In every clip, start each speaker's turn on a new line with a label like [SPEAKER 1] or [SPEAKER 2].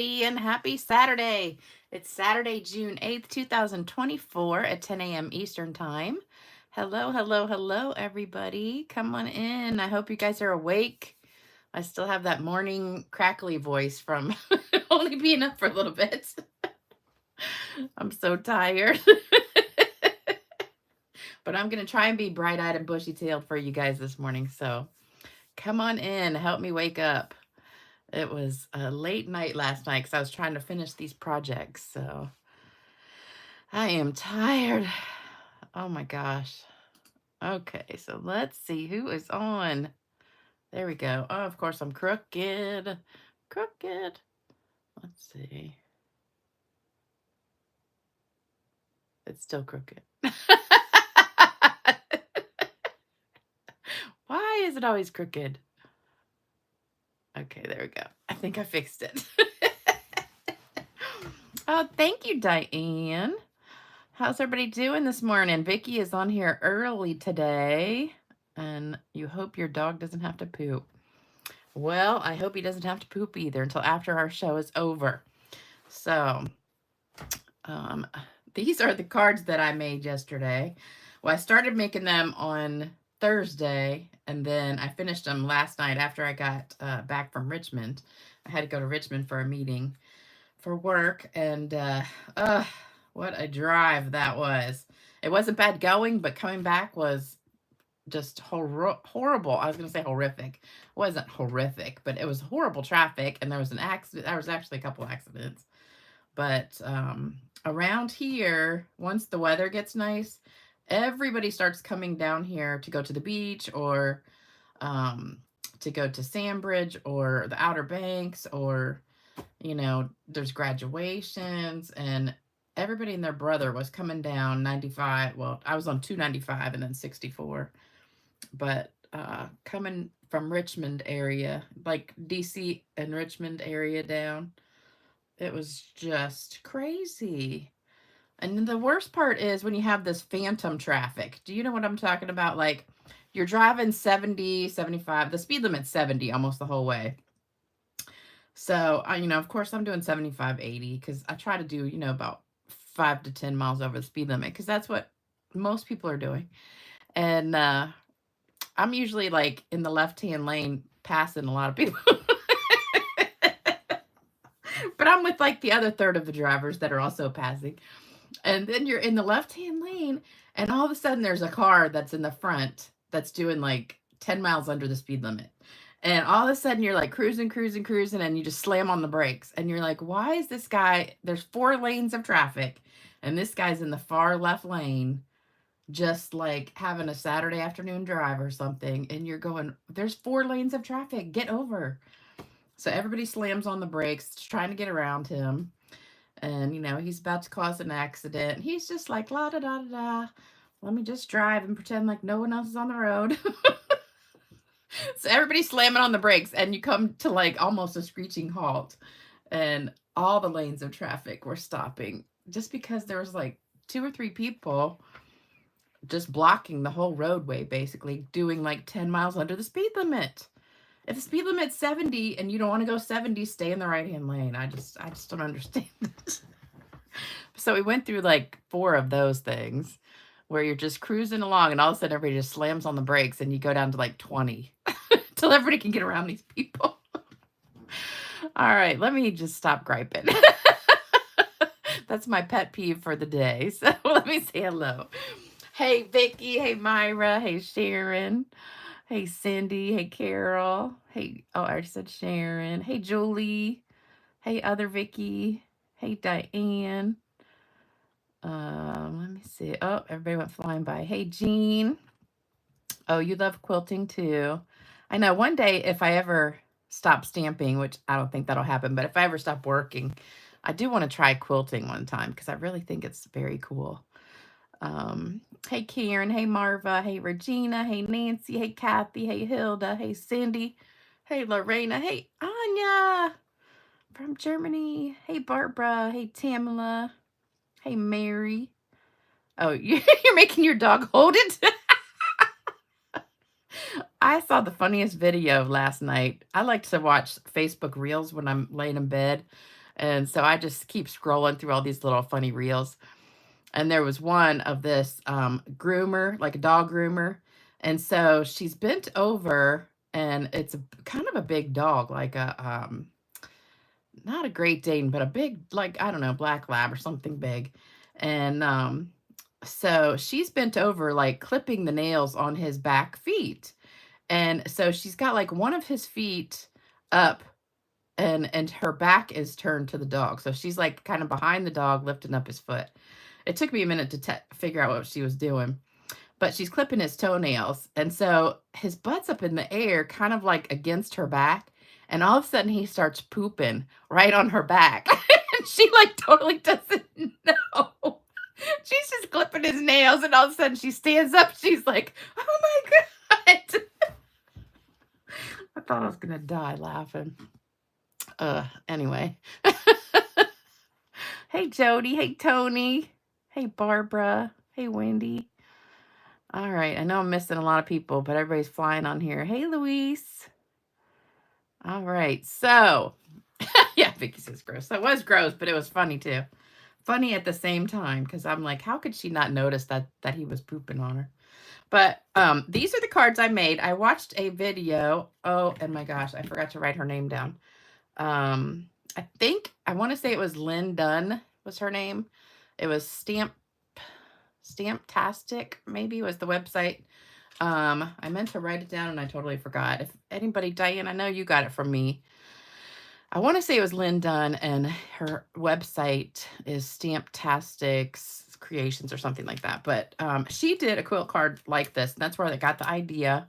[SPEAKER 1] And happy Saturday. It's Saturday, June 8th, 2024 at 10 a.m. Eastern Time. Hello, hello, hello, everybody. Come on in. I hope you guys are awake. I still have that morning crackly voice from only being up for a little bit. I'm so tired. But I'm going to try and be bright-eyed and bushy-tailed for you guys this morning. So come on in. Help me wake up. It was a late night last night because I was trying to finish these projects. So I am tired. Oh my gosh. Okay, so let's see who is on. There we go. Oh, of course, I'm crooked. Crooked. Let's see. It's still crooked. Why is it always crooked? Okay, there we go. I think I fixed it. Oh, thank you, Diane. How's everybody doing this morning? Vicky is on here early today, and you hope your dog doesn't have to poop. Well, I hope he doesn't have to poop either until after our show is over. So, these are the cards that I made yesterday. Well, I started making them on Thursday, and then I finished them last night after I got back from Richmond. I had to go to Richmond for a meeting for work, and what a drive that was. It wasn't bad going, but coming back was just horrible. I was going to say horrific. It wasn't horrific, but it was horrible traffic, and there was an accident. There was actually a couple accidents. But around here, once the weather gets nice, everybody starts coming down here to go to the beach or to go to Sandbridge or the Outer Banks, or, you know, there's graduations, and everybody and their brother was coming down 95. Well, I was on 295 and then 64. But coming from Richmond area, like DC and Richmond area down, it was just crazy. And the worst part is when you have this phantom traffic. Do you know what I'm talking about? Like, you're driving 70, 75. The speed limit's 70 almost the whole way. So, you know, of course, I'm doing 75, 80 because I try to do, you know, about 5 to 10 miles over the speed limit because that's what most people are doing. And I'm usually like in the left-hand lane passing a lot of people. But I'm with like the other third of the drivers that are also passing. And then you're in the left-hand lane, and all of a sudden there's a car that's in the front that's doing like 10 miles under the speed limit. And all of a sudden you're like cruising, cruising, cruising, and you just slam on the brakes. And you're like, why is this guy, there's 4 lanes of traffic, and this guy's in the far left lane, just like having a Saturday afternoon drive or something. And you're going, there's 4 lanes of traffic, get over. So everybody slams on the brakes, trying to get around him. And, you know, he's about to cause an accident. He's just like, la da da da da. Let me just drive and pretend like no one else is on the road. So everybody's slamming on the brakes, and you come to like almost a screeching halt. And all the lanes of traffic were stopping just because there was like 2 or 3 people just blocking the whole roadway, basically doing like 10 miles under the speed limit. If the speed limit's 70 and you don't want to go 70, stay in the right-hand lane. I just don't understand this. So we went through like 4 of those things where you're just cruising along, and all of a sudden everybody just slams on the brakes, and you go down to like 20 till everybody can get around these people. All right, let me just stop griping. That's my pet peeve for the day. So let me say hello. Hey, Vicky. Hey, Myra. Hey, Sharon. Hey, Cindy. Hey, Carol. Hey, oh, I already said Sharon. Hey, Julie. Hey, other Vicky. Hey, Diane. Let me see. Oh, everybody went flying by. Hey, Jean. Oh, you love quilting too. I know one day if I ever stop stamping, which I don't think that'll happen, but if I ever stop working, I do want to try quilting one time because I really think it's very cool. Hey, Karen. Hey, Marva. Hey, Regina. Hey, Nancy. Hey, Kathy. Hey, Hilda. Hey, Cindy. Hey, Lorena. Hey, Anya from Germany. Hey, Barbara. Hey, Tamala. Hey, Mary. Oh, you're making your dog hold it? I saw the funniest video last night. I like to watch Facebook Reels when I'm laying in bed, And so I just keep scrolling through all these little funny reels. And there was one of this groomer, like a dog groomer. And so she's bent over, and it's kind of a big dog, like a not a Great Dane, but a big, like, I don't know, black lab or something big. And so she's bent over, like clipping the nails on his back feet. And so she's got like one of his feet up, and her back is turned to the dog. So she's like kind of behind the dog, lifting up his foot. It took me a minute to figure out what she was doing, but she's clipping his toenails. And so his butt's up in the air, kind of like against her back. And all of a sudden he starts pooping right on her back. And she like totally doesn't know. She's just clipping his nails, and all of a sudden she stands up. She's like, oh my God. I thought I was going to die laughing. Anyway. Hey, Jody. Hey, Tony. Hey, Barbara. Hey, Wendy. All right. I know I'm missing a lot of people, but everybody's flying on here. Hey, Luis. All right. So, yeah, Vicky says gross. That was gross, but it was funny too. Funny at the same time, because I'm like, how could she not notice that he was pooping on her? But these are the cards I made. I watched a video. Oh, and my gosh, I forgot to write her name down. I want to say it was Lynn Dunn was her name. It was Stamptastic, maybe was the website. I meant to write it down and I totally forgot. If anybody, Diane, I know you got it from me. I want to say it was Lynn Dunn, and her website is Stamptastic's Creations or something like that. But she did a quilt card like this, and that's where I got the idea.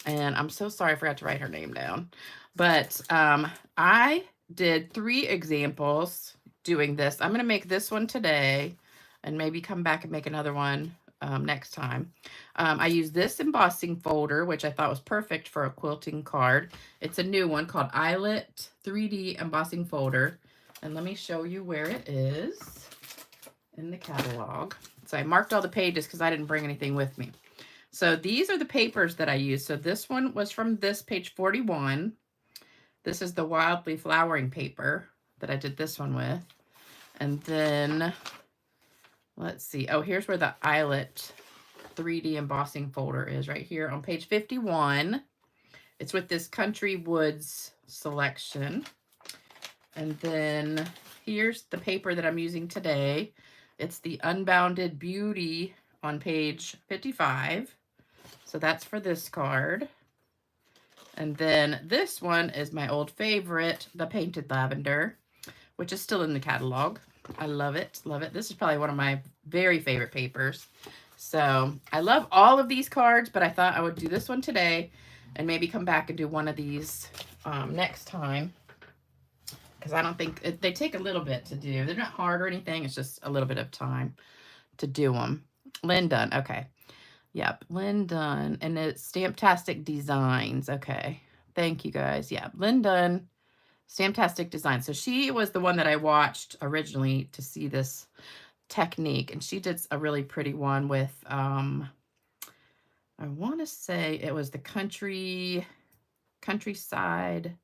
[SPEAKER 1] And I'm so sorry I forgot to write her name down. But I did 3 examples doing this. I'm going to make this one today and maybe come back and make another one next time. I used this embossing folder, which I thought was perfect for a quilting card. It's a new one called Eyelet 3D embossing folder. And let me show you where it is in the catalog. So I marked all the pages because I didn't bring anything with me. So these are the papers that I used. So this one was from this page 41. This is the Wildly Flowering paper that I did this one with. And then, let's see. Oh, here's where the Eyelet 3D embossing folder is, right here on page 51. It's with this Country Woods selection. And then here's the paper that I'm using today. It's the Unbounded Beauty on page 55. So that's for this card. And then this one is my old favorite, the Painted Lavender, which is still in the catalog. I love it. Love it. This is probably one of my very favorite papers. So I love all of these cards, but I thought I would do this one today and maybe come back and do one of these next time. Because I don't think they take a little bit to do. They're not hard or anything. It's just a little bit of time to do them. Lynn Dunn. Okay. Yep. Lynn Dunn. And it's Stamptastic Designs. Okay. Thank you guys. Yeah. Lynn Dunn. Stamptastic Designs. So she was the one that I watched originally to see this technique. And she did a really pretty one with, I want to say it was the countryside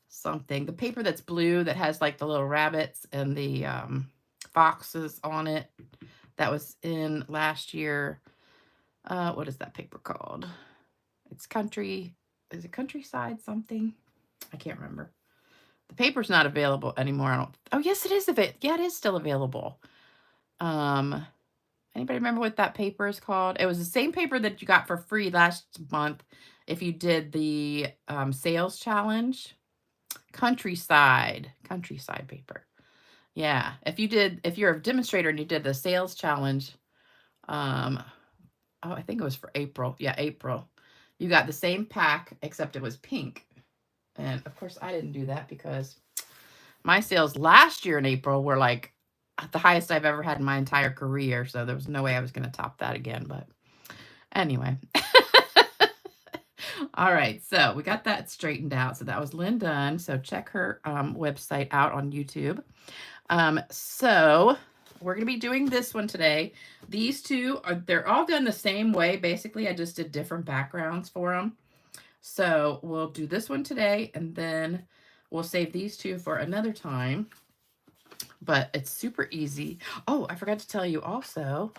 [SPEAKER 1] something. The paper that's blue that has like the little rabbits and the foxes on it. That was in last year. What is that paper called? It's is it countryside something? I can't remember. The paper's not available anymore. Oh, yes, it is available. Yeah, it is still available. Anybody remember what that paper is called? It was the same paper that you got for free last month if you did the sales challenge. Countryside paper. Yeah, if you're a demonstrator and you did the sales challenge, oh, I think it was for April. Yeah, April. You got the same pack, except it was pink. And of course, I didn't do that because my sales last year in April were like the highest I've ever had in my entire career. So there was no way I was going to top that again. But anyway. All right. So we got that straightened out. So that was Lynn Dunn. So check her website out on YouTube. So we're going to be doing this one today. These two they're all done the same way. Basically, I just did different backgrounds for them. So we'll do this one today, and then we'll save these two for another time. but it's super easy. Oh, I forgot to tell you also.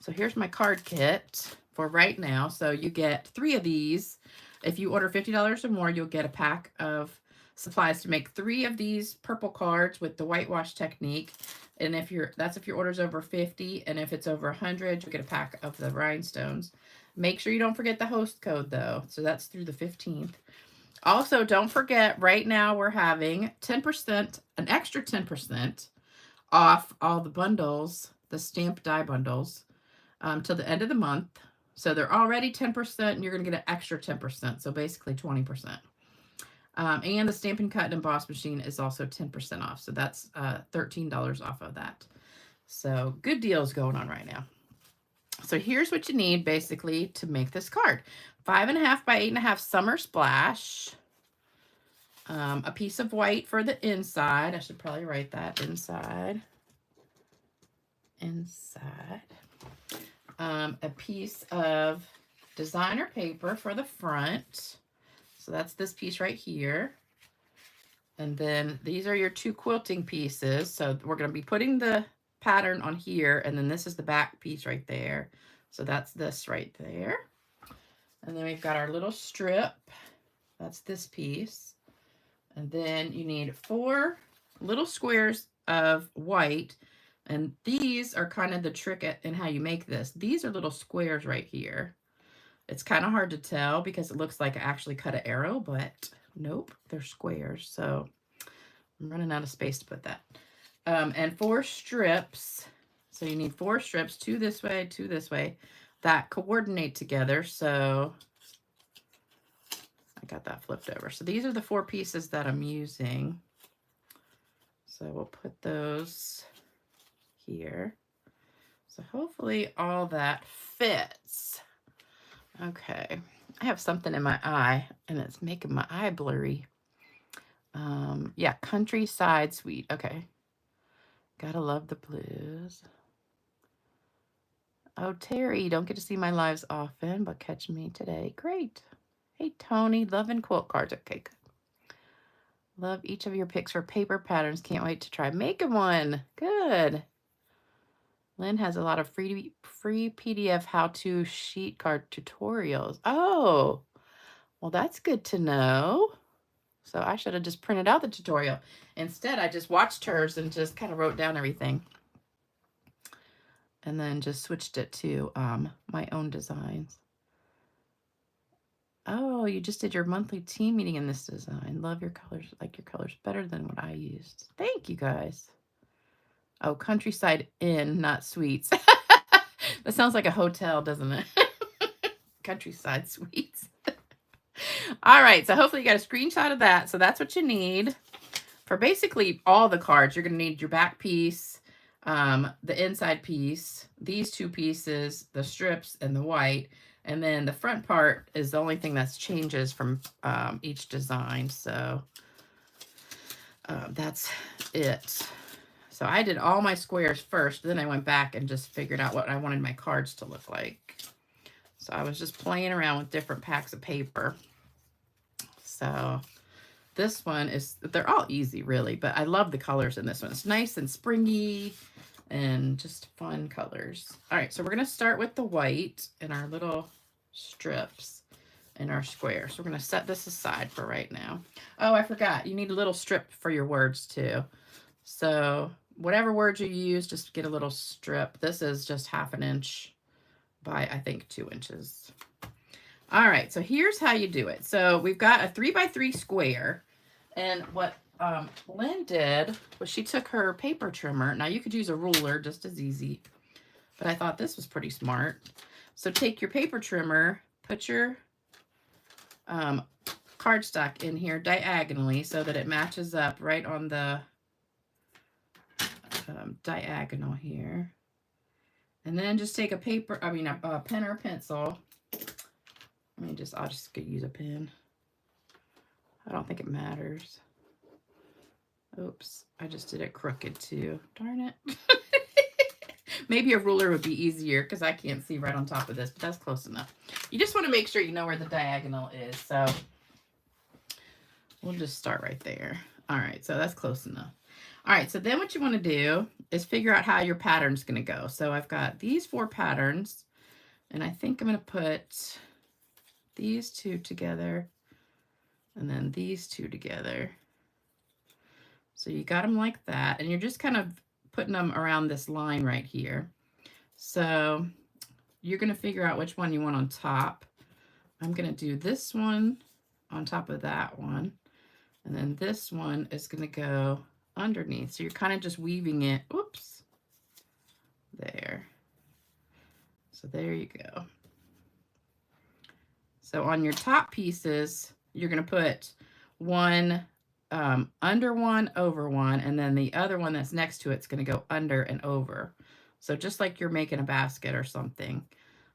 [SPEAKER 1] So here's my card kit for right now. So you get 3 of these. If you order $50 or more, you'll get a pack of supplies to make 3 of these purple cards with the whitewash technique. And if your order's over 50, and if it's over 100, you'll get a pack of the rhinestones. Make sure you don't forget the host code though. So that's through the 15th. Also, don't forget, right now we're having 10%, an extra 10% off all the bundles, the stamped die bundles, till the end of the month. So they're already 10%, and you're going to get an extra 10%. So basically 20%. And the Stampin' Cut and Emboss machine is also 10% off. So that's $13 off of that. So good deals going on right now. So here's what you need basically to make this card. 5.5 by 8.5 Summer Splash. A piece of white for the inside. I should probably write that inside. A piece of designer paper for the front. So that's this piece right here. And then these are your 2 quilting pieces. So we're going to be putting the pattern on here, and then this is the back piece right there. So that's this right there. And then we've got our little strip. That's this piece. And then you need 4 little squares of white. And these are kind of the trick in how you make this. These are little squares right here. It's kind of hard to tell because it looks like I actually cut an arrow, but nope, they're squares. So I'm running out of space to put that. And 4 strips. So you need 4 strips, 2 this way, 2 this way, that coordinate together. So I got that flipped over. So these are the 4 pieces that I'm using. So we'll put those here. So hopefully all that fits. Okay. I have something in my eye and it's making my eye blurry. Yeah, Countryside Suite. Okay. Gotta love the blues. Oh, Terry, don't get to see my lives often, but catch me today. Great. Hey, Tony, loving quilt cards. Okay, good. Love each of your picks for paper patterns. Can't wait to try making one. Good. Lynn has a lot of free PDF how-to sheet card tutorials. Oh, well, that's good to know. So I should have just printed out the tutorial. Instead, I just watched hers and just kind of wrote down everything. And then just switched it to my own designs. Oh, you just did your monthly team meeting in this design. Love your colors, like your colors better than what I used. Thank you, guys. Oh, Countryside Inn, not Suites. That sounds like a hotel, doesn't it? Countryside Suites. All right, so hopefully you got a screenshot of that. So that's what you need for basically all the cards. You're going to need your back piece, the inside piece, these 2 pieces, the strips, and the white. And then the front part is the only thing that changes from each design. So that's it. So I did all my squares first. Then I went back and just figured out what I wanted my cards to look like. So I was just playing around with different packs of paper. So this one is, they're all easy really, but I love the colors in this one. It's nice and springy and just fun colors. All right, so we're going to start with the white and our little strips and our squares. So we're going to set this aside for right now. Oh, I forgot. You need a little strip for your words too. So whatever words you use, just get a little strip. This is just 1/2 inch by, I think, 2 inches. All right, so here's how you do it. So we've got a 3x3 square. And what Lynn did was she took her paper trimmer. Now you could use a ruler just as easy, but I thought this was pretty smart. So take your paper trimmer, put your cardstock in here diagonally so that it matches up right on the diagonal here. And then just take a pen or a pencil. I'll just use a pen. I don't think it matters. Oops, I just did it crooked too. Darn it. Maybe a ruler would be easier because I can't see right on top of this, but that's close enough. You just want to make sure you know where the diagonal is. So we'll just start right there. All right, so that's close enough. All right, so then what you want to do is figure out how your pattern's going to go. So I've got these 4 patterns, and I think I'm going to put these 2 together and then these 2 together. So you got them like that, and you're just kind of putting them around this line right here. So you're going to figure out which one you want on top. I'm going to do this one on top of that one, and then this one is going to go underneath. So you're kind of just weaving it. Oops. There. So there you go. So on your top pieces, you're going to put one under one, over one, and then the other one that's next to it's going to go under and over. So just like you're making a basket or something.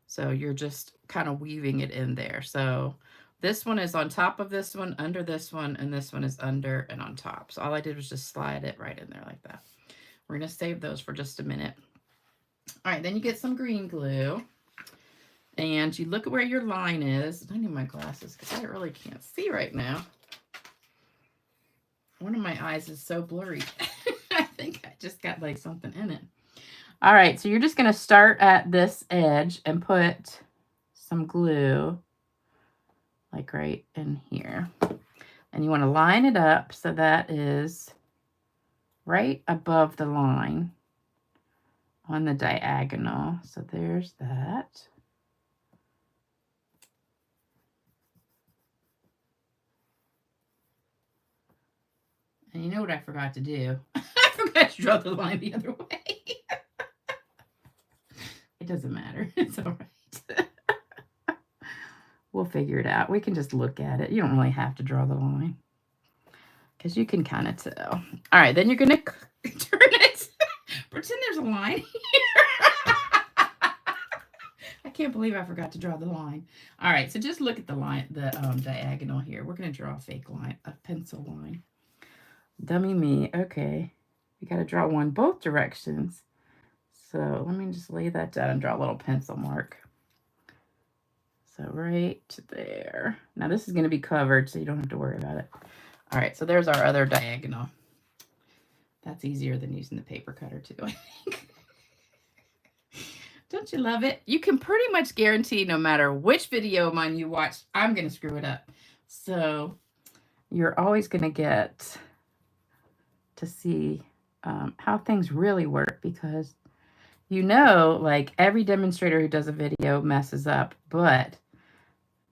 [SPEAKER 1] So you're just kind of weaving it in there. So this one is on top of this one, under this one, and this one is under and on top. So all I did was just slide it right in there like that. We're going to save those for just a minute. All right, then you get some green glue. And you look at where your line is. I need my glasses because I really can't see right now. One of my eyes is so blurry. I think I just got like something in it. All right, so you're just going to start at this edge and put some glue like right in here. And you want to line it up so that is right above the line on the diagonal. So there's that. And you know what I forgot to do? I forgot to draw the line the other way. It doesn't matter. It's all right. We'll figure it out. We can just look at it. You don't really have to draw the line because you can kind of tell. All right, then you're going to turn it. Pretend there's a line here. I can't believe I forgot to draw the line. All right, so just look at the line, the diagonal here. We're going to draw a fake line, a pencil line. Dummy me. Okay. We got to draw one both directions. So let me just lay that down and draw a little pencil mark. So right there. Now this is going to be covered, so you don't have to worry about it. All right, so there's our other diagonal. That's easier than using the paper cutter too, I think. Don't you love it? You can pretty much guarantee no matter which video of mine you watch, I'm going to screw it up. So you're always going to get to see how things really work, because you know, like every demonstrator who does a video messes up, but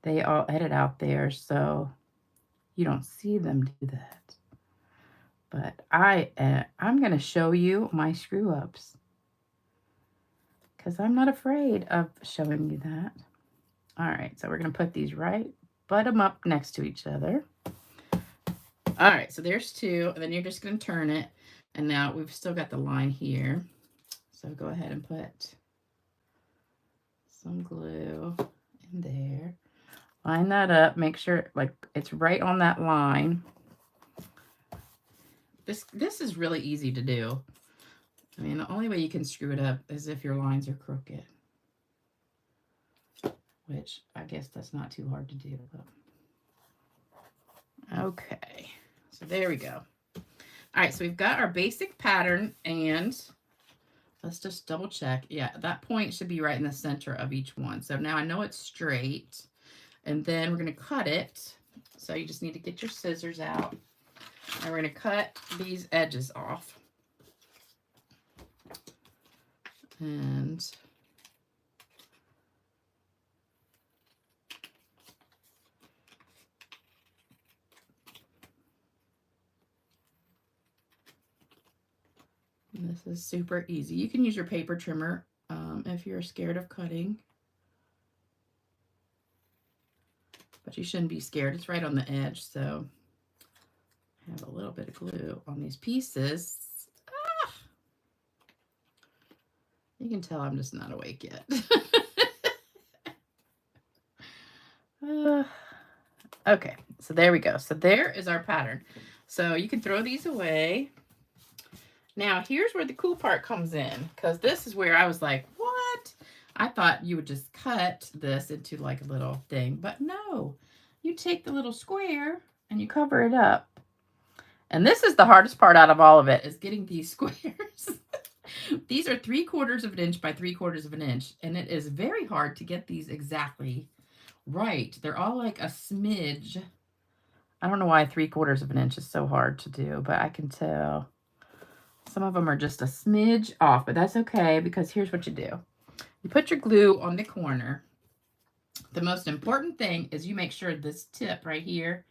[SPEAKER 1] they all edit out there, so you don't see them do that. But I'm going to show you my screw ups because I'm not afraid of showing you that. All right, so we're going to put these right, butt them up next to each other. All right, so there's 2, and then you're just going to turn it. And now we've still got the line here. So go ahead and put some glue in there. Line that up. Make sure like it's right on that line. This is really easy to do. I mean, the only way you can screw it up is if your lines are crooked. Which I guess that's not too hard to do. But... Okay. So there we go. All right, so we've got our basic pattern, and let's just double check. Yeah, that point should be right in the center of each one. So now I know it's straight, and then we're going to cut it. So you just need to get your scissors out, and we're going to cut these edges off. And this is super easy. You can use your paper trimmer if you're scared of cutting. But you shouldn't be scared. It's right on the edge, so I have a little bit of glue on these pieces. Ah! You can tell I'm just not awake yet. Okay, so there we go. So there is our pattern. So you can throw these away. Now, here's where the cool part comes in, because this is where I was like, what? I thought you would just cut this into like a little thing, but no. You take the little square and you cover it up, And this is the hardest part out of all of it, is getting these squares. These are 3/4 of an inch by 3/4 of an inch, and it is very hard to get these exactly right. They're all like a smidge. I don't know why 3/4 of an inch is so hard to do, but I can tell some of them are just a smidge off, but that's okay, because here's what you do. You put your glue on the corner. The most important thing is you make sure this tip right here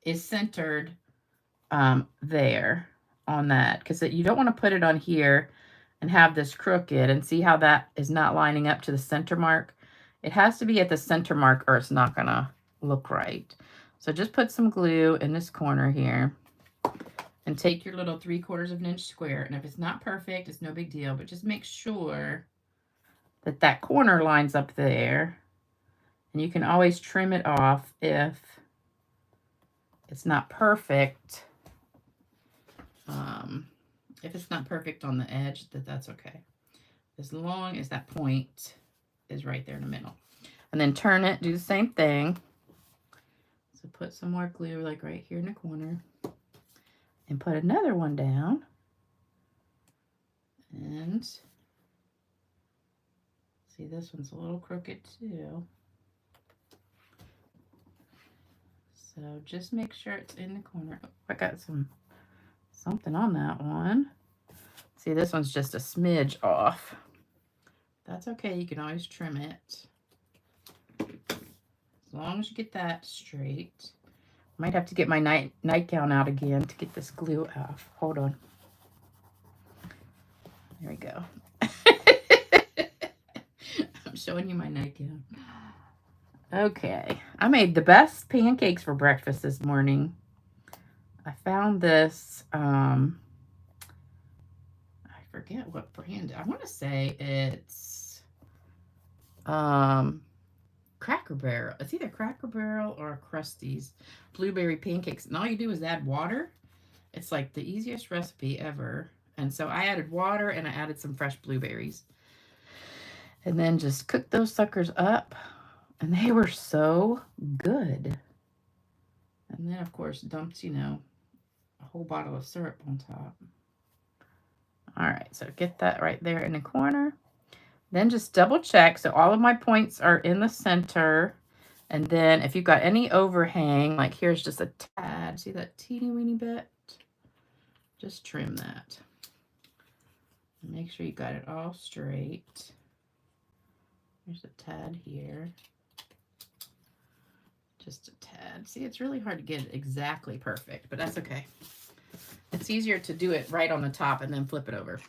[SPEAKER 1] is centered there on that, because you don't want to put it on here and have this crooked and see how that is not lining up to the center mark. It has to be at the center mark or it's not gonna look right. So just put some glue in this corner here and take your little 3/4 of an inch square. And if it's not perfect, it's no big deal, but just make sure that that corner lines up there. And you can always trim it off if it's not perfect. If it's not perfect on the edge, that's okay. As long as that point is right there in the middle. And then turn it, do the same thing. So put some more glue like right here in the corner. And put another one down. And see, this one's a little crooked too. So just make sure it's in the corner. Oh, I got something on that one. See, this one's just a smidge off. That's okay, you can always trim it. As long as you get that straight. Might have to get my nightgown out again to get this glue off. Hold on. There we go. I'm showing you my nightgown. Okay, I made the best pancakes for breakfast this morning. I found this, I forget what brand. I want to say it's Cracker Barrel. It's either Cracker Barrel or Krusty's blueberry pancakes. And all you do is add water. It's like the easiest recipe ever. And so I added water and I added some fresh blueberries. And then just cook those suckers up. And they were so good. And then, of course, dumped, you know, a whole bottle of syrup on top. All right, so get that right there in the corner. Then just double check. So all of my points are in the center. And then if you've got any overhang, like here's just a tad. See that teeny weeny bit? Just trim that. Make sure you got it all straight. There's a tad here. Just a tad. See, it's really hard to get it exactly perfect, but that's okay. It's easier to do it right on the top and then flip it over.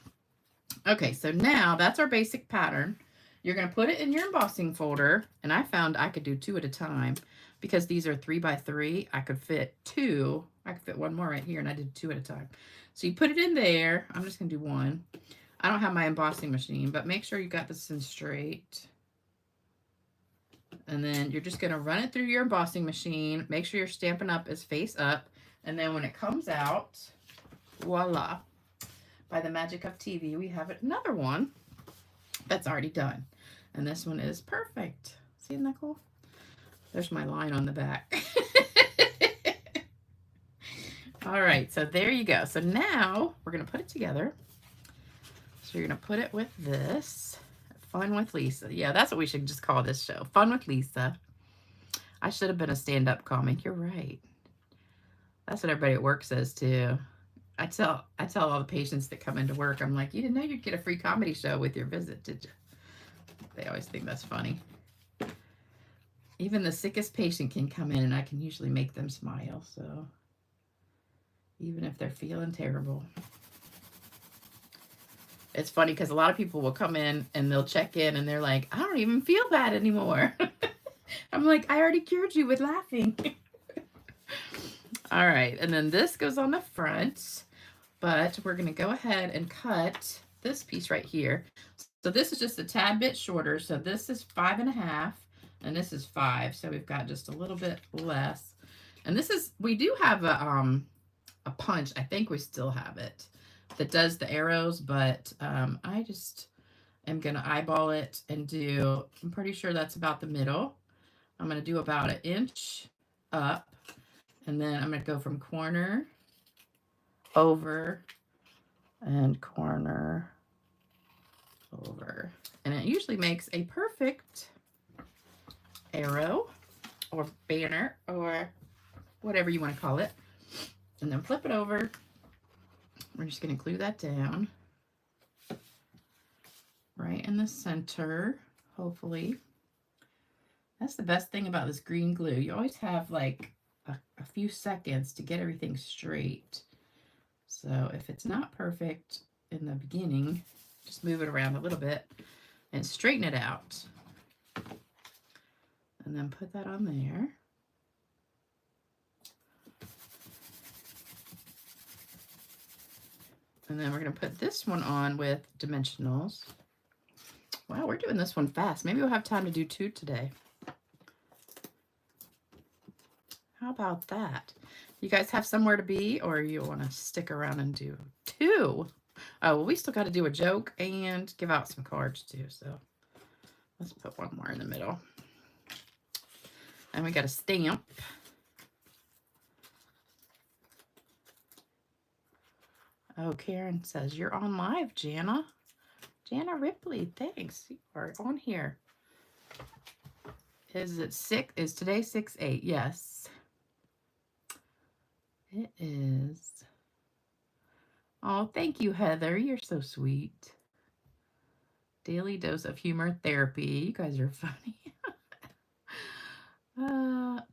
[SPEAKER 1] Okay, so now that's our basic pattern. You're going to put it in your embossing folder, and I found I could do 2 at a time because these are 3 by 3. I could fit 2. I could fit one more right here, and I did 2 at a time. So you put it in there. I'm just going to do 1. I don't have my embossing machine, but make sure you got this in straight. And then you're just going to run it through your embossing machine. Make sure your Stampin' Up! Is face up. And then when it comes out, voila. By the magic of TV, we have another one that's already done. And this one is perfect. See, isn't that cool? There's my line on the back. All right, so there you go. So now we're going to put it together. So you're going to put it with this. Fun with Lisa. Yeah, that's what we should just call this show. Fun with Lisa. I should have been a stand-up comic. You're right. That's what everybody at work says too. I tell all the patients that come into work, I'm like, you didn't know you'd get a free comedy show with your visit, did you? They always think that's funny. Even the sickest patient can come in and I can usually make them smile. So even if they're feeling terrible. It's funny because a lot of people will come in and they'll check in and they're like, I don't even feel bad anymore. I'm like, I already cured you with laughing. All right, and then this goes on the front, but we're going to go ahead and cut this piece right here. So this is just a tad bit shorter. So this is 5.5 and this is 5. So we've got just a little bit less. And this is, we do have a punch. I think we still have it that does the arrows, but I just am going to eyeball it and do, I'm pretty sure that's about the middle. I'm going to do about 1 inch up. And then I'm going to go from corner over and corner over. And it usually makes a perfect arrow or banner or whatever you want to call it. And then flip it over. We're just going to glue that down right in the center, hopefully. That's the best thing about this green glue. You always have like a few seconds to get everything straight. So if it's not perfect in the beginning, just move it around a little bit and straighten it out. And then put that on there. And then we're going to put this one on with dimensionals. Wow, we're doing this one fast. Maybe we'll have time to do 2 today. How about that? You guys have somewhere to be, or you want to stick around and do 2? Oh, well, we still got to do a joke and give out some cards too. So let's put one more in the middle. And we got a stamp. Oh, Karen says, you're on live, Jana. Jana Ripley, thanks. You are on here. Is it 6? Is today 6/8? Yes. It is. Oh, thank you, Heather. You're so sweet. Daily dose of humor therapy. You guys are funny.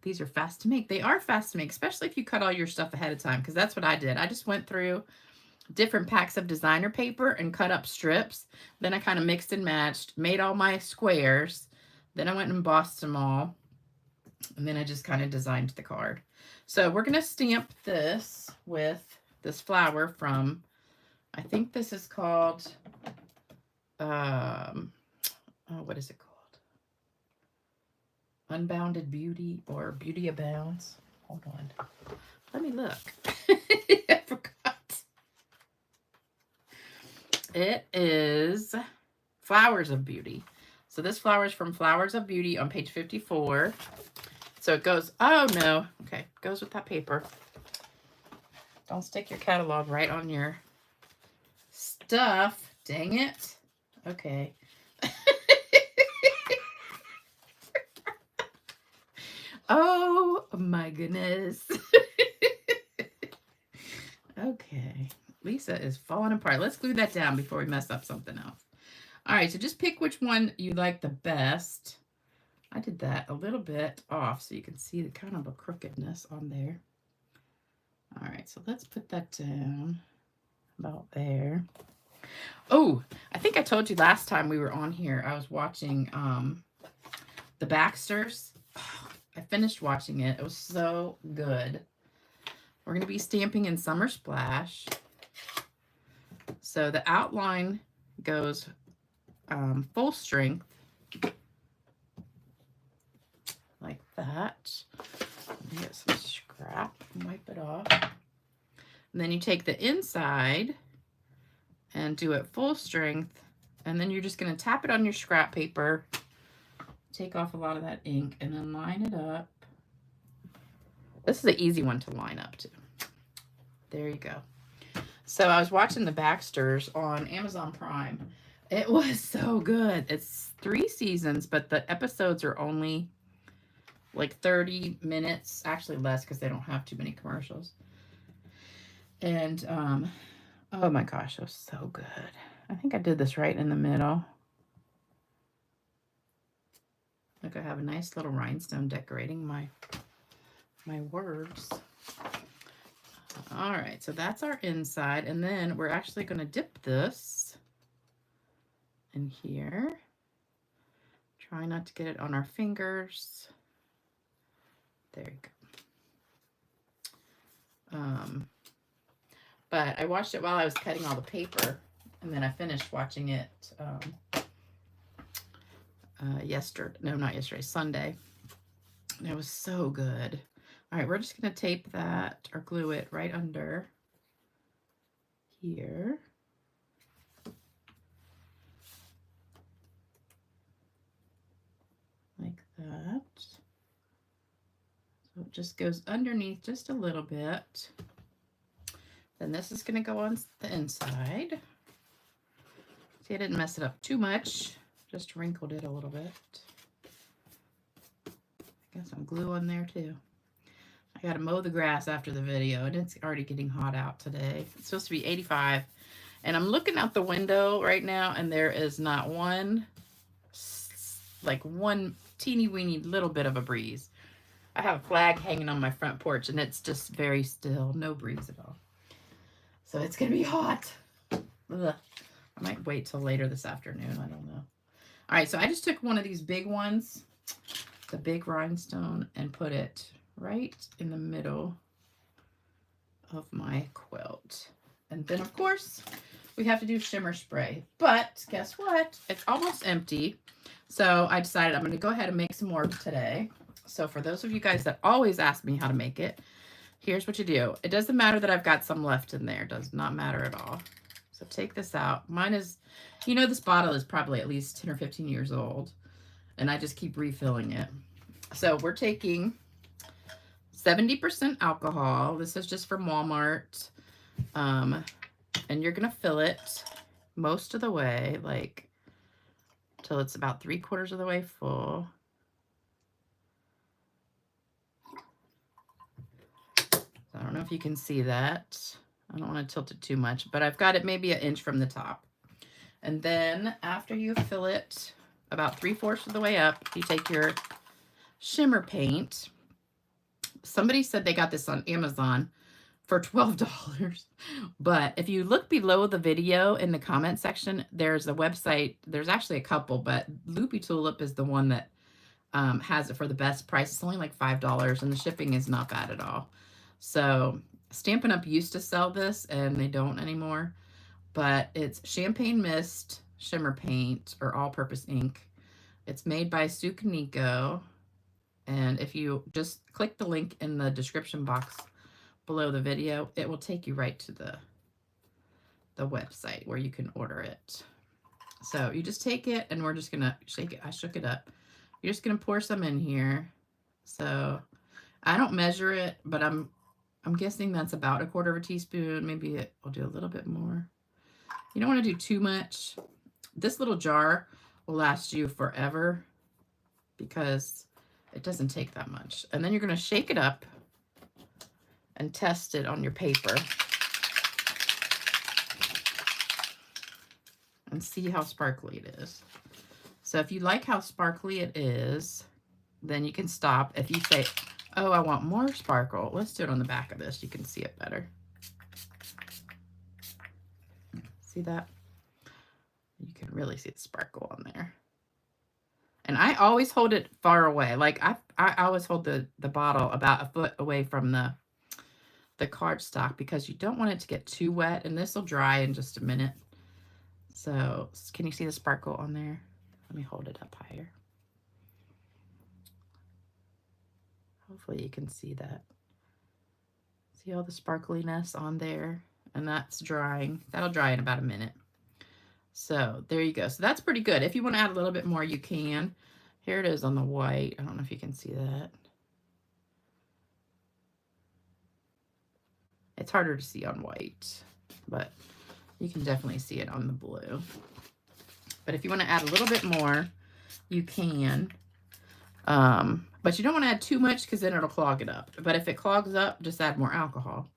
[SPEAKER 1] These are fast to make. They are fast to make, especially if you cut all your stuff ahead of time, because that's what I did. I just went through different packs of designer paper and cut up strips. Then I kind of mixed and matched, made all my squares. Then I went and embossed them all. And then I just kind of designed the card. So we're going to stamp this with this flower from, I think this is called, oh, what is it called? Unbounded Beauty or Beauty Abounds. Hold on. Let me look. I forgot. It is Flowers of Beauty. So this flower is from Flowers of Beauty on page 54. So it goes, oh no, okay, goes with that paper. Don't stick your catalog right on your stuff. Dang it. Okay. Oh my goodness. Okay. Lisa is falling apart. Let's glue that down before we mess up something else. All right, so just pick which one you like the best. I did that a little bit off so you can see the kind of a crookedness on there. All right, so let's put that down about there. Oh, I think I told you last time we were on here, I was watching The Baxters. Oh, I finished watching it. It was so good. We're going to be stamping in Summer Splash. So the outline goes full strength. Like that. Get some scrap and wipe it off. And then you take the inside and do it full strength. And then you're just going to tap it on your scrap paper. Take off a lot of that ink and then line it up. This is an easy one to line up to. There you go. So I was watching The Baxters on Amazon Prime. It was so good. It's 3 seasons, but the episodes are only like 30 minutes, actually less because they don't have too many commercials. And oh my gosh, it was so good. I think I did this right in the middle. Look, I have a nice little rhinestone decorating my words. All right, so that's our inside, and then we're actually going to dip this in here. Try not to get it on our fingers. There you go. But I watched it while I was cutting all the paper, and then I finished watching it Sunday. And it was so good. All right, we're just going to tape that or glue it right under here. Like that. So it just goes underneath just a little bit. Then this is going to go on the inside. See, I didn't mess it up too much. Just wrinkled it a little bit. Got some glue on there too. I got to mow the grass after the video, and it's already getting hot out today. It's supposed to be 85. And I'm looking out the window right now, and there is not one, like one teeny weeny little bit of a breeze. I have a flag hanging on my front porch, and it's just very still. No breeze at all. So it's going to be hot. Ugh. I might wait till later this afternoon. I don't know. All right, so I just took one of these big ones, the big rhinestone, and put it right in the middle of my quilt. And then, of course, we have to do shimmer spray. But guess what? It's almost empty. So I decided I'm going to go ahead and make some more today. So for those of you guys that always ask me how to make it, here's what you do. It doesn't matter that I've got some left in there. It does not matter at all. So take this out. Mine is, you know, this bottle is probably at least 10 or 15 years old. And I just keep refilling it. So we're taking 70% alcohol. This is just from Walmart. And you're going to fill it most of the way, like till it's about 3/4 of the way full. I don't know if you can see that. I don't want to tilt it too much, but I've got it maybe an inch from the top. And then after you fill it about 3/4 of the way up, you take your shimmer paint. Somebody said they got this on Amazon for $12. But if you look below the video in the comment section, there's a website. There's actually a couple, but Loopy Tulip is the one that has it for the best price. It's only like $5, and the shipping is not bad at all. So Stampin' Up! Used to sell this, and they don't anymore. But it's Champagne Mist Shimmer Paint, or all-purpose ink. It's made by Sukaniko. And if you just click the link in the description box below the video, it will take you right to the website where you can order it. So you just take it, and we're just gonna shake it. I shook it up. You're just gonna pour some in here. So I don't measure it, but I'm guessing that's about 1/4 teaspoon. Maybe I'll do a little bit more. You don't want to do too much. This little jar will last you forever because it doesn't take that much. And then you're going to shake it up and test it on your paper and see how sparkly it is. So if you like how sparkly it is, then you can stop. If you say, oh, I want more sparkle, let's do it on the back of this. You can see it better. See that? You can really see the sparkle on there. And I always hold it far away. Like I always hold the bottle about 1 foot away from the cardstock because you don't want it to get too wet, and this will dry in just a minute. So can you see the sparkle on there? Let me hold it up higher. Hopefully you can see that. See all the sparkliness on there? And that's drying. That'll dry in about a minute. So there you go. So that's pretty good. If you want to add a little bit more, you can. Here it is on the white. I don't know if you can see that. It's harder to see on white, but you can definitely see it on the blue. But if you want to add a little bit more, you can. But you don't want to add too much because then it'll clog it up. But if it clogs up, just add more alcohol.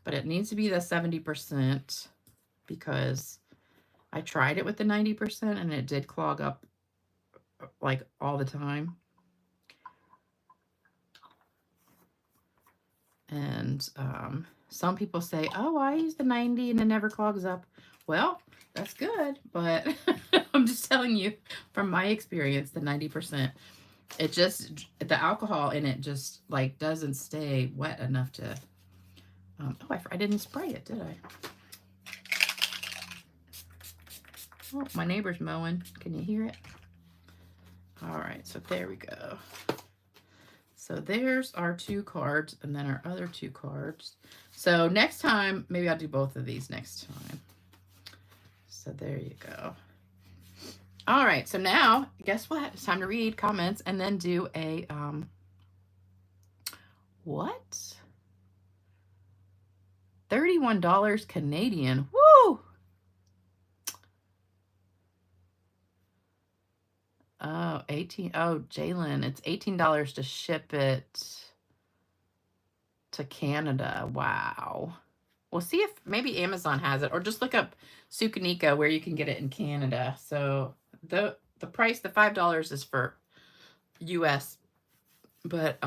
[SPEAKER 1] But it needs to be the 70% because I tried it with the 90% and it did clog up like all the time. And some people say, oh, I use the 90 and it never clogs up. Well, that's good, but I'm just telling you from my experience, the 90%, it just, the alcohol in it just like doesn't stay wet enough to, oh, I didn't spray it, did I? Oh, my neighbor's mowing. Can you hear it? All right, so there we go. So there's our 2 cards and then our other 2 cards. So next time, maybe I'll do both of these next time. So there you go. All right, so now, guess what? It's time to read comments and then do a, what? 31 $81 Canadian. Woo! Oh, 18. Oh, Jalen, it's $18 to ship it to Canada. Wow. We'll see if maybe Amazon has it, or just look up Sukanika where you can get it in Canada. So the price, the $5 is for US, but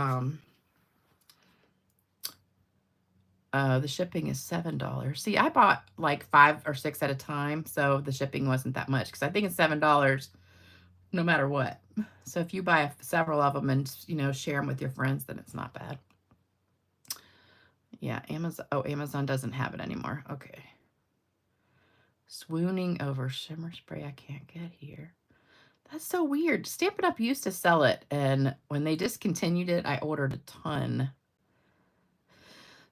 [SPEAKER 1] the shipping is $7. See, I bought like 5 or 6 at a time, so the shipping wasn't that much because I think it's $7 no matter what. So if you buy several of them and, you know, share them with your friends, then it's not bad. Yeah, Amazon. Oh, Amazon doesn't have it anymore. Okay. Swooning over shimmer spray I can't get here. That's so weird. Stampin' Up! Used to sell it, and when they discontinued it, I ordered a ton.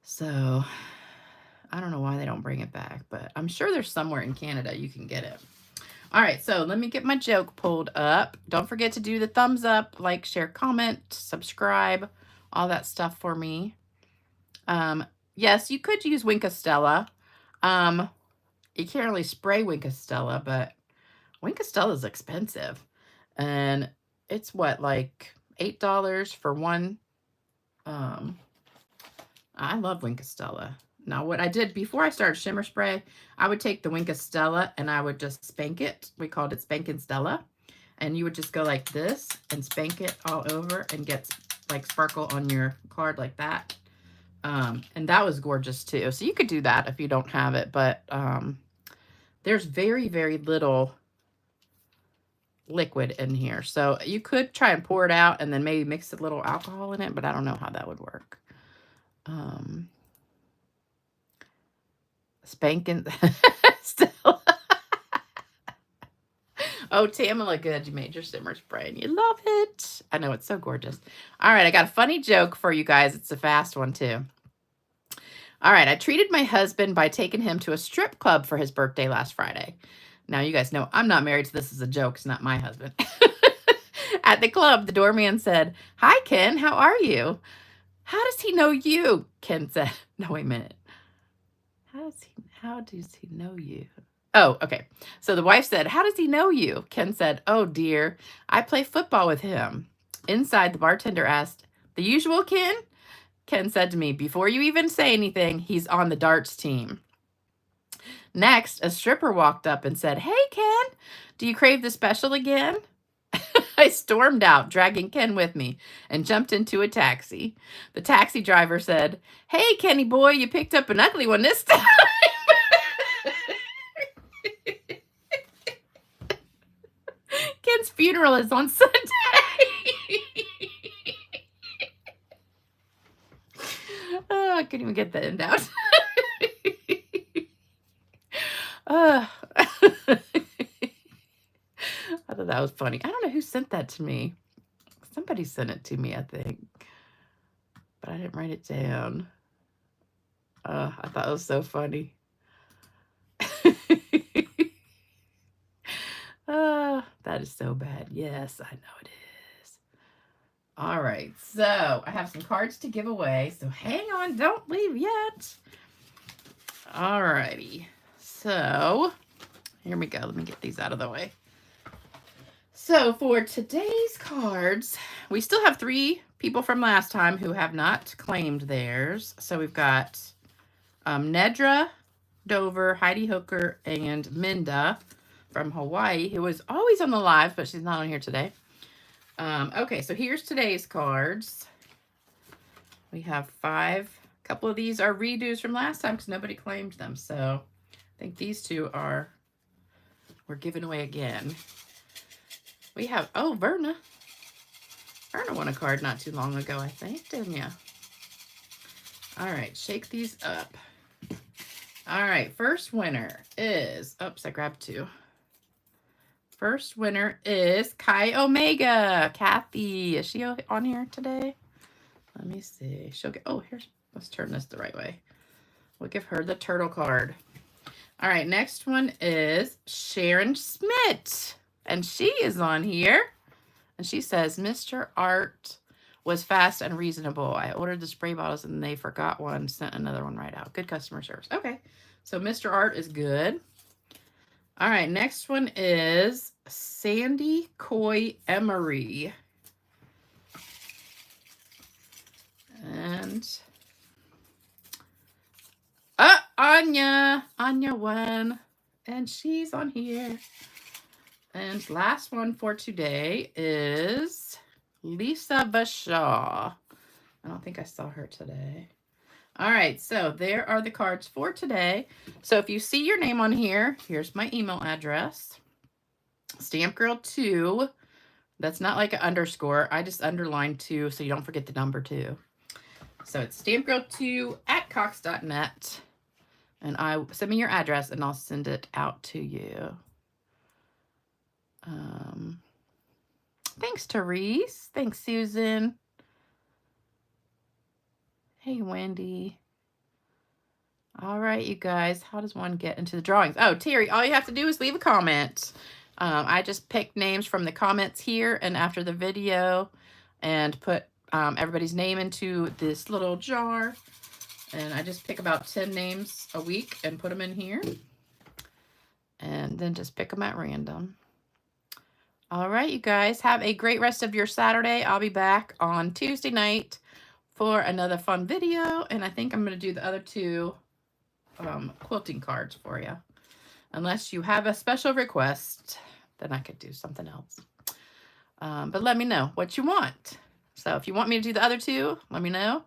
[SPEAKER 1] So I don't know why they don't bring it back, but I'm sure there's somewhere in Canada you can get it. All right, so let me get my joke pulled up. Don't forget to do the thumbs up, like, share, comment, subscribe, all that stuff for me. Yes, you could use Wink Stella. You can't really spray Wink Stella, but Wink Stella is expensive. And it's what, like $8 for one. I love Wink Stella. Now, what I did before I started shimmer spray, I would take the Wink Stella and I would just spank it. We called it Spankin' Stella. And you would just go like this and spank it all over and get like sparkle on your card like that. And that was gorgeous too. So you could do that if you don't have it, but there's very, very little liquid in here. So you could try and pour it out and then maybe mix a little alcohol in it, but I don't know how that would work. Spanking still. Oh, Tamala, good. You made your shimmer spray and you love it. I know, it's so gorgeous. All right, I got a funny joke for you guys. It's a fast one too. All right, I treated my husband by taking him to a strip club for his birthday last Friday. Now, you guys know I'm not married, so this is a joke. It's not my husband. At the club, the doorman said, "Hi, Ken. How are you?" "How does he know you?" Ken said. No, wait a minute. How does he know you? Oh, okay. So the wife said, "How does he know you?" Ken said, "Oh, dear. I play football with him." Inside, the bartender asked, "The usual Ken?" Ken said to me, "Before you even say anything, he's on the darts team." Next, a stripper walked up and said, "Hey, Ken, do you crave the special again?" I stormed out, dragging Ken with me, and jumped into a taxi. The taxi driver said, "Hey, Kenny boy, you picked up an ugly one this time." Ken's funeral is on Sunday. Oh, I couldn't even get the end out. I thought that was funny. I don't know who sent that to me. Somebody sent it to me, I think. But I didn't write it down. I thought it was so funny. That is so bad. Yes, I know it is. All right, so I have some cards to give away. So hang on, don't leave yet. All righty. So here we go. Let me get these out of the way. So for today's cards, we still have 3 people from last time who have not claimed theirs. So we've got Nedra, Dover, Heidi Hooker, and Minda from Hawaii, who was always on the live, but she's not on here today. Okay, so here's today's cards. We have 5. A couple of these are redos from last time because nobody claimed them. So I think these 2 we're giving away again. We have, oh, Verna. Verna won a card not too long ago, I think, didn't you? All right, shake these up. All right, first winner is, oops, I grabbed 2. First winner is Chi Omega. Kathy, is she on here today? Let me see. She'll get, oh, here's, let's turn this the right way. We'll give her the turtle card. All right, next one is Sharon Schmidt. And she is on here. And she says, Mr. Art was fast and reasonable. I ordered the spray bottles and they forgot one, sent another one right out. Good customer service. Okay, so Mr. Art is good. All right, next one is Sandy Coy Emery. And Anya won, and she's on here. And last one for today is Lisa Bashaw. I don't think I saw her today. All right, so there are the cards for today. So if you see your name on here, here's my email address. Stamp Girl 2. That's not like an underscore. I just underlined 2 so you don't forget the number 2. So it's stampgirl2@cox.net. And send me your address and I'll send it out to you. Thanks, Therese. Thanks, Susan. Hey, Wendy. All right, you guys. How does one get into the drawings? Oh, Terry, all you have to do is leave a comment. I just picked names from the comments here and after the video and put everybody's name into this little jar. And I just pick about 10 names a week and put them in here. And then just pick them at random. All right, you guys. Have a great rest of your Saturday. I'll be back on Tuesday night for another fun video. And I think I'm going to do the other 2 quilting cards for you. Unless you have a special request, then I could do something else. But let me know what you want. So if you want me to do the other 2, let me know.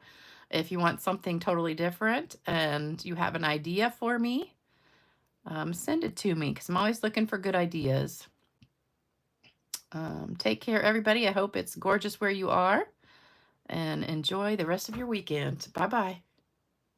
[SPEAKER 1] If you want something totally different and you have an idea for me, send it to me because I'm always looking for good ideas. Take care, everybody. I hope it's gorgeous where you are and enjoy the rest of your weekend. Bye-bye.